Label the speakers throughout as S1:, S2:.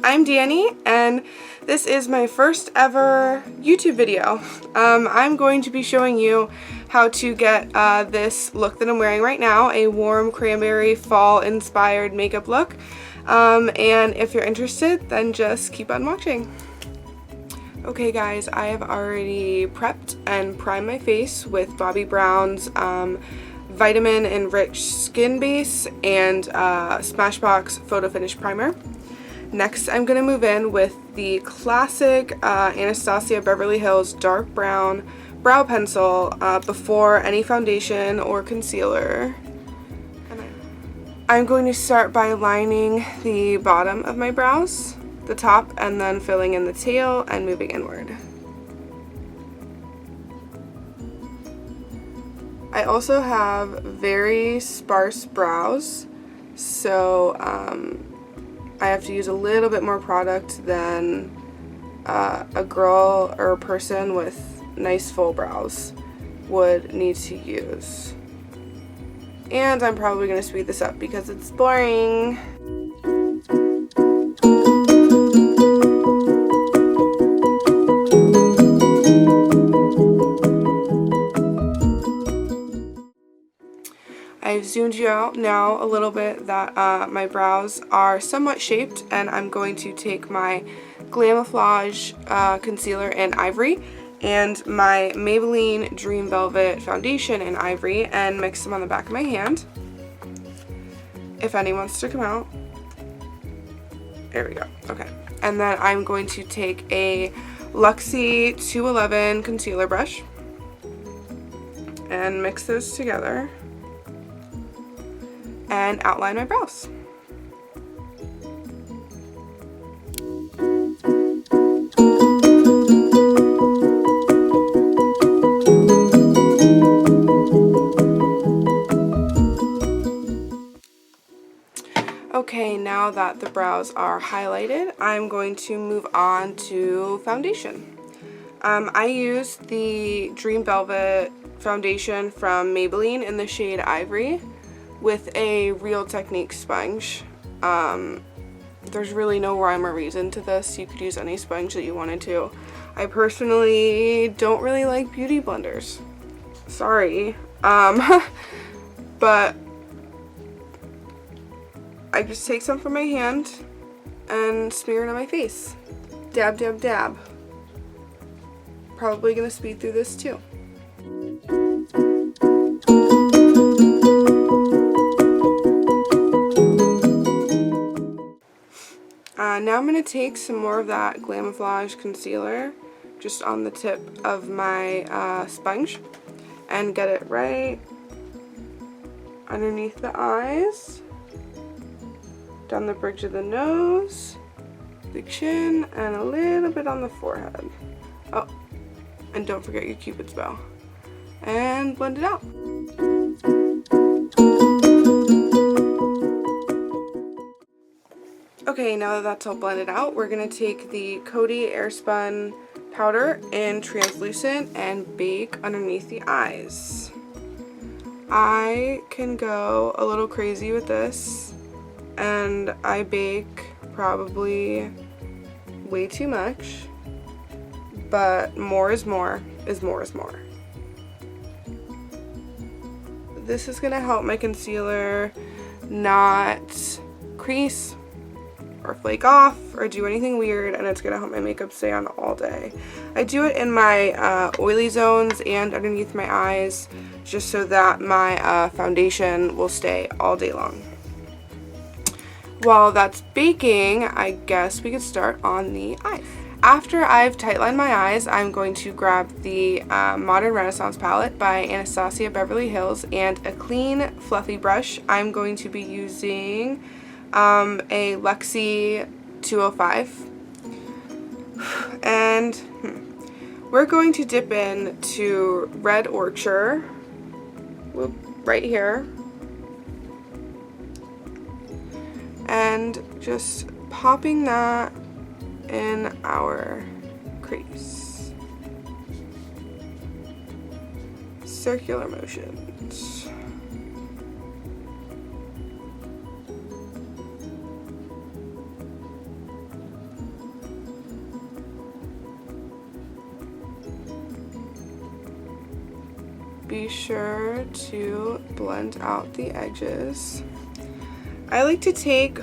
S1: I'm Danny and this is my first ever YouTube video. I'm going to be showing you how to get this look that I'm wearing right now, a warm cranberry fall inspired makeup look. And if you're interested, then just keep on watching. Okay guys, I have already prepped and primed my face with Bobbi Brown's vitamin enriched skin base and Smashbox photo finish primer. Next I'm going to move in with the classic Anastasia Beverly Hills dark brown brow pencil before any foundation or concealer. I'm going to start by lining the bottom of my brows, the top, and then filling in the tail and moving inward. I also have very sparse brows, so I have to use a little bit more product than a girl or a person with nice full brows would need to use. And I'm probably going to speed this up because it's boring. I've zoomed you out now a little bit that my brows are somewhat shaped, and I'm going to take my Glamouflage concealer in Ivory and my Maybelline Dream Velvet foundation in Ivory and mix them on the back of my hand. If any wants to come out. There we go. Okay. And then I'm going to take a Luxie 211 concealer brush and mix those together and outline my brows. Okay, now that the brows are highlighted, I'm going to move on to foundation. I used the Dream Velvet foundation from Maybelline in the shade Ivory with a Real Technique sponge. There's really no rhyme or reason to this. You could use any sponge that you wanted to. I personally don't really like beauty blenders. Sorry. But I just take some from my hand and smear it on my face. Dab, dab, dab. Probably gonna speed through this too. Now I'm going to take some more of that Glamouflage concealer just on the tip of my sponge and get it right underneath the eyes, down the bridge of the nose, the chin, and a little bit on the forehead. Oh, and don't forget your Cupid's bow. And blend it out. Okay, now that that's all blended out, we're going to take the Coty Airspun powder in translucent and bake underneath the eyes. I can go a little crazy with this, and I bake probably way too much, but more is more is more is more. This is going to help my concealer not crease or flake off or do anything weird, and it's gonna help my makeup stay on all day. I do it in my oily zones and underneath my eyes just so that my foundation will stay all day long. While that's baking, I guess we could start on the eyes. After I've tight-lined my eyes, I'm going to grab the Modern Renaissance palette by Anastasia Beverly Hills and a clean fluffy brush. I'm going to be using a Luxie 205, and we're going to dip in to Red Orchard, right here, and just popping that in our crease. Circular motions. be sure to blend out the edges. I like to take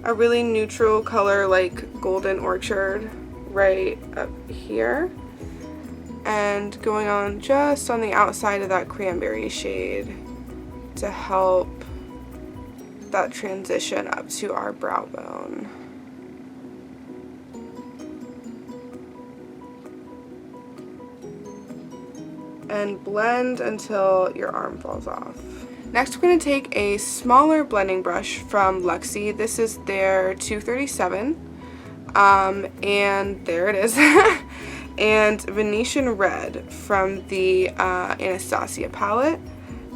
S1: a really neutral color like Golden Orchard right up here and going on just on the outside of that Cranberry shade to help that transition up to our brow bone. And blend until your arm falls off. Next, we're going to take a smaller blending brush from Luxie. This is their 237, and there it is. And Venetian Red from the Anastasia palette.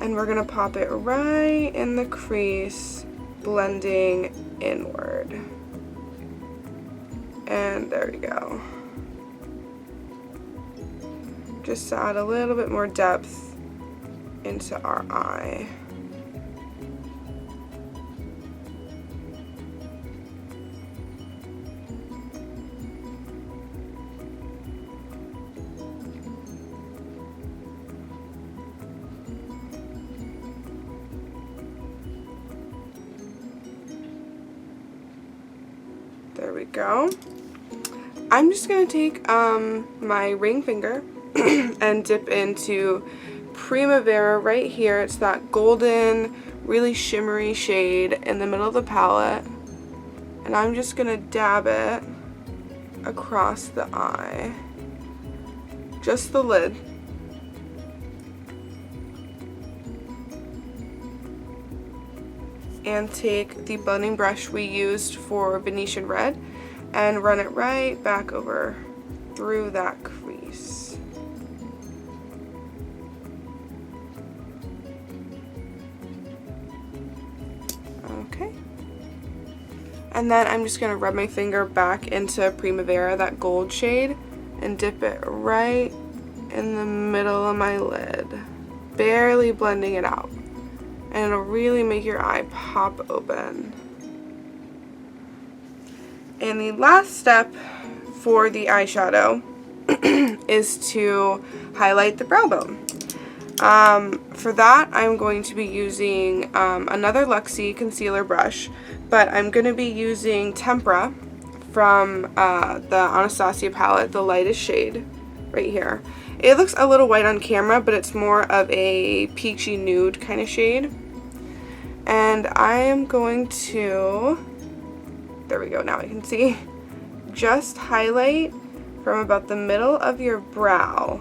S1: And we're going to pop it right in the crease, blending inward. And there we go. Just to add a little bit more depth into our eye. There we go. I'm just going to take my ring finger and dip into Primavera right here. It's that golden, really shimmery shade in the middle of the palette. And I'm just going to dab it across the eye. Just the lid. And take the blending brush we used for Venetian Red and run it right back over through that crease. Okay. And then I'm just going to rub my finger back into Primavera, that gold shade, and dip it right in the middle of my lid, barely blending it out. And it'll really make your eye pop open. And the last step for the eyeshadow is to highlight the brow bone. For that, I'm going to be using another Luxie concealer brush, but I'm going to be using Tempera from the Anastasia palette, the lightest shade right here. It looks a little white on camera, but it's more of a peachy nude kind of shade. And I am going to, there we go, now I can see, just highlight from about the middle of your brow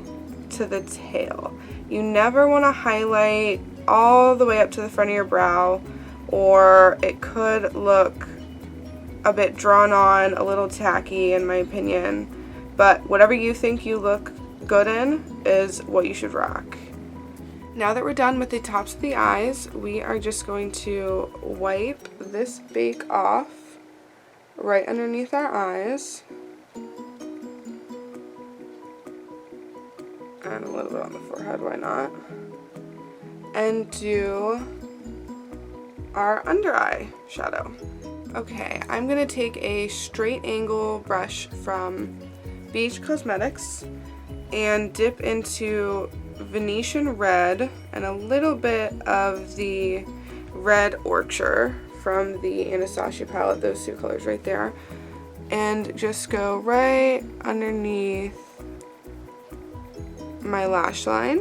S1: to the tail. You never want to highlight all the way up to the front of your brow, or it could look a bit drawn on, a little tacky in my opinion. But whatever you think you look good in is what you should rock. Now that we're done with the tops of the eyes, we are just going to wipe this bake off right underneath our eyes. And a little bit on the forehead, why not? And do our under eye shadow. Okay, I'm going to take a straight angle brush from ABH Cosmetics and dip into Venetian Red and a little bit of the Red Orchard from the Anastasia palette, those two colors right there, and just go right underneath my lash line.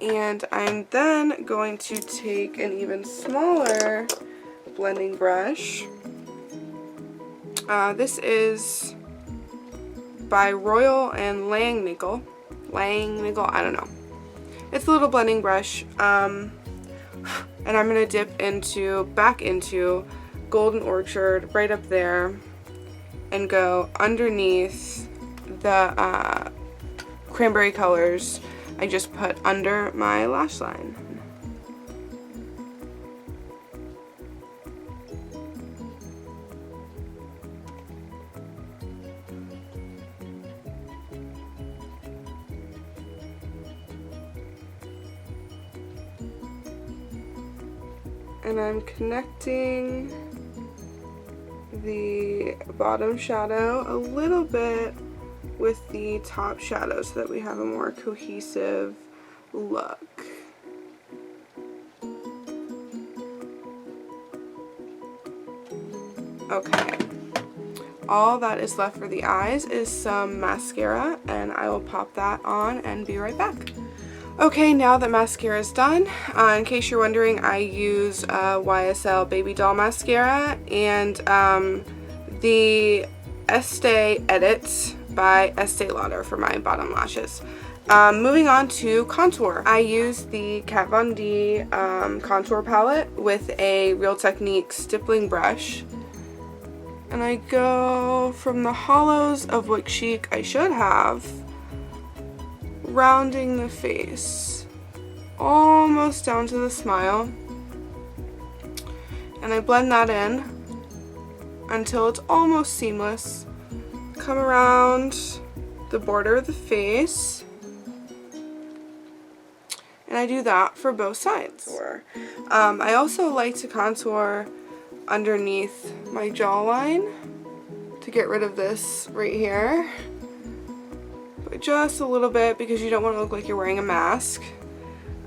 S1: And I'm then going to take an even smaller blending brush. This is by Royal and Langnickel, I don't know. It's a little blending brush, and I'm going to dip back into Golden Orchard right up there and go underneath the cranberry colors I just put under my lash line. And I'm connecting the bottom shadow a little bit with the top shadow so that we have a more cohesive look. Okay, all that is left for the eyes is some mascara, and I will pop that on and be right back. Okay, now that mascara is done, in case you're wondering, I use YSL Baby Doll Mascara and the Estee Edit by Estee Lauder for my bottom lashes. Moving on to contour. I use the Kat Von D contour palette with a Real Technique stippling brush. And I go from the hollows of what cheek I should have, rounding the face almost down to the smile, and I blend that in until it's almost seamless. Come around the border of the face, and I do that for both sides. I also like to contour underneath my jawline to get rid of this right here. But just a little bit, because you don't want to look like you're wearing a mask.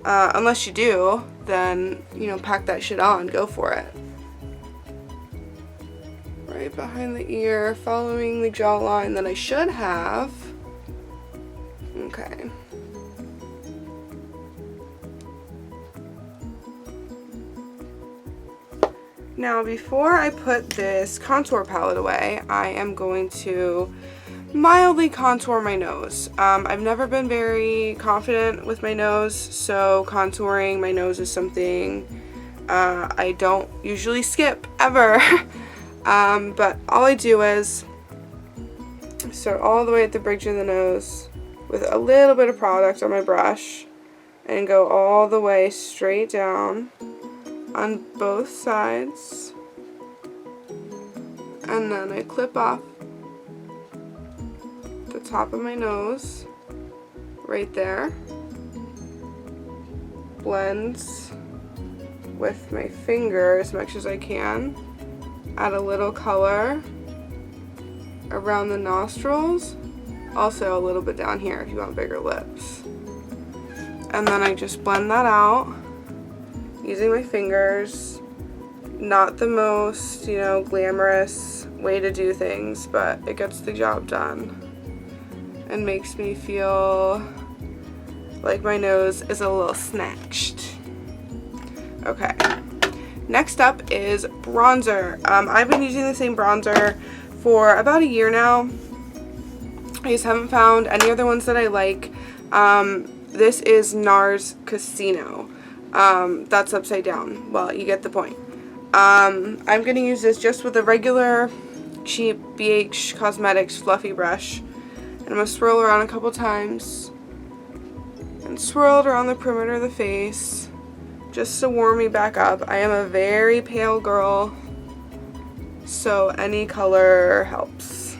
S1: Unless you do, then, you know, pack that shit on, go for it. Right behind the ear, following the jawline that I should have. Okay. Now, before I put this contour palette away, I am going to mildly contour my nose. I've never been very confident with my nose, so contouring my nose is something I don't usually skip, ever. But all I do is start all the way at the bridge of the nose with a little bit of product on my brush and go all the way straight down on both sides, and then I clip off the top of my nose right there, blends with my finger as much as I can, add a little color around the nostrils, also a little bit down here if you want bigger lips, and then I just blend that out using my fingers. Not the most, you know, glamorous way to do things, but it gets the job done and makes me feel like my nose is a little snatched. Okay, next up is bronzer. I've been using the same bronzer for about a year now. I just haven't found any other ones that I like. This is NARS Casino. That's upside down. Well, you get the point. I'm going to use this just with a regular cheap BH Cosmetics fluffy brush. And I'm going to swirl around a couple times. And swirl it around the perimeter of the face, just to warm me back up. I am a very pale girl, so any color helps.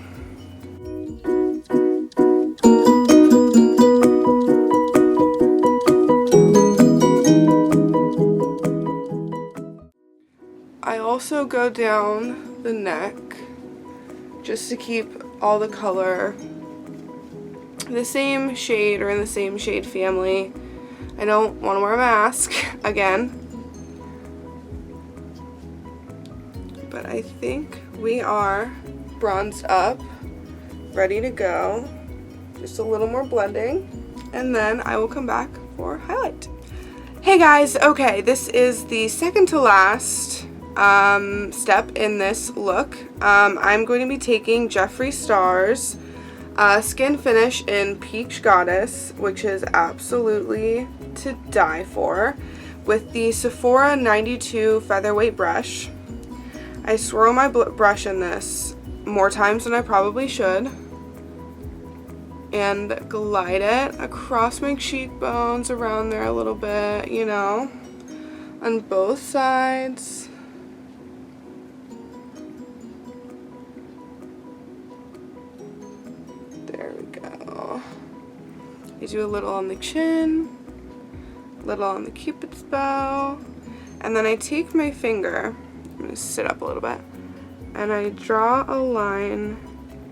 S1: I also go down the neck just to keep all the color the same shade or in the same shade family. I don't want to wear a mask again, but I think we are bronzed up, ready to go. Just a little more blending, and then I will come back for highlight. Hey guys, okay, this is the second to last step in this look. I'm going to be taking Jeffree Star's Skin Finish in Peach Goddess, which is absolutely to die for, with the Sephora 92 featherweight brush. I swirl my brush in this more times than I probably should, and glide it across my cheekbones, around there a little bit, you know, on both sides. There we go. I do a little on the chin, a little on the cupid's bow, and then I take my finger, I'm going to sit up a little bit, and I draw a line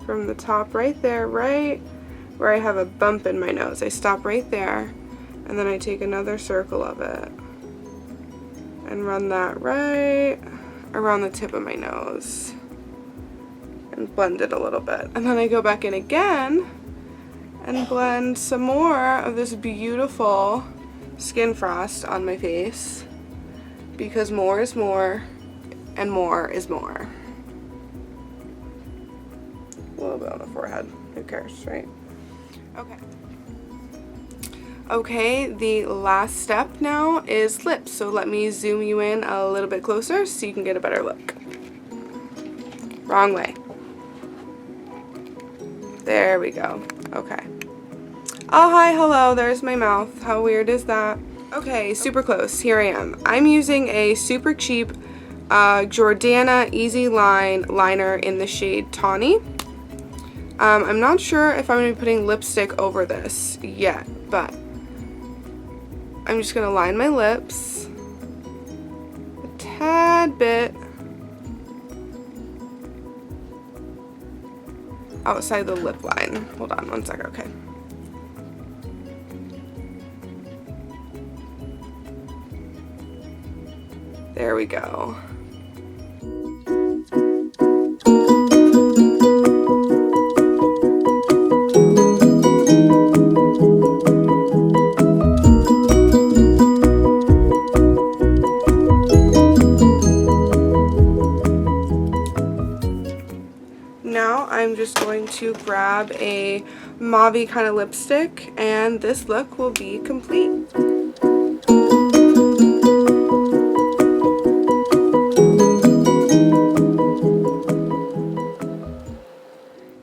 S1: from the top right there, right where I have a bump in my nose. I stop right there, and then I take another circle of it and run that right around the tip of my nose and blend it a little bit. And then I go back in again and blend some more of this beautiful skin frost on my face, because more is more and more is more. A little bit on the forehead, who cares, right? Okay. Okay, the last step now is lips. So let me zoom you in a little bit closer so you can get a better look. Wrong way. There we go. Okay. Oh, hi, hello, there's my mouth. How weird is that? Okay, super close. Here I am. I'm using a super cheap Jordana Easy Line liner in the shade Tawny. I'm not sure if I'm going to be putting lipstick over this yet, but I'm just going to line my lips a tad bit outside the lip line. Hold on one second, okay. There we go. Now I'm just going to grab a mauve-y kind of lipstick, and this look will be complete.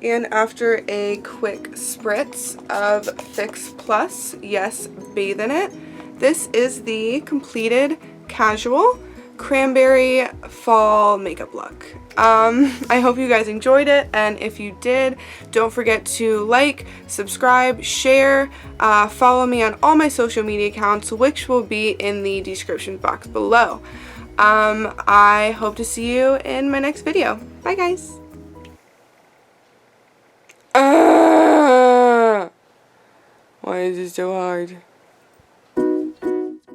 S1: And after a quick spritz of Fix Plus, yes, bathe in it, this is the completed casual cranberry fall makeup look. I hope you guys enjoyed it, and if you did, don't forget to like, subscribe, share, follow me on all my social media accounts, which will be in the description box below. I hope to see you in my next video. Bye, guys. Why is it so hard?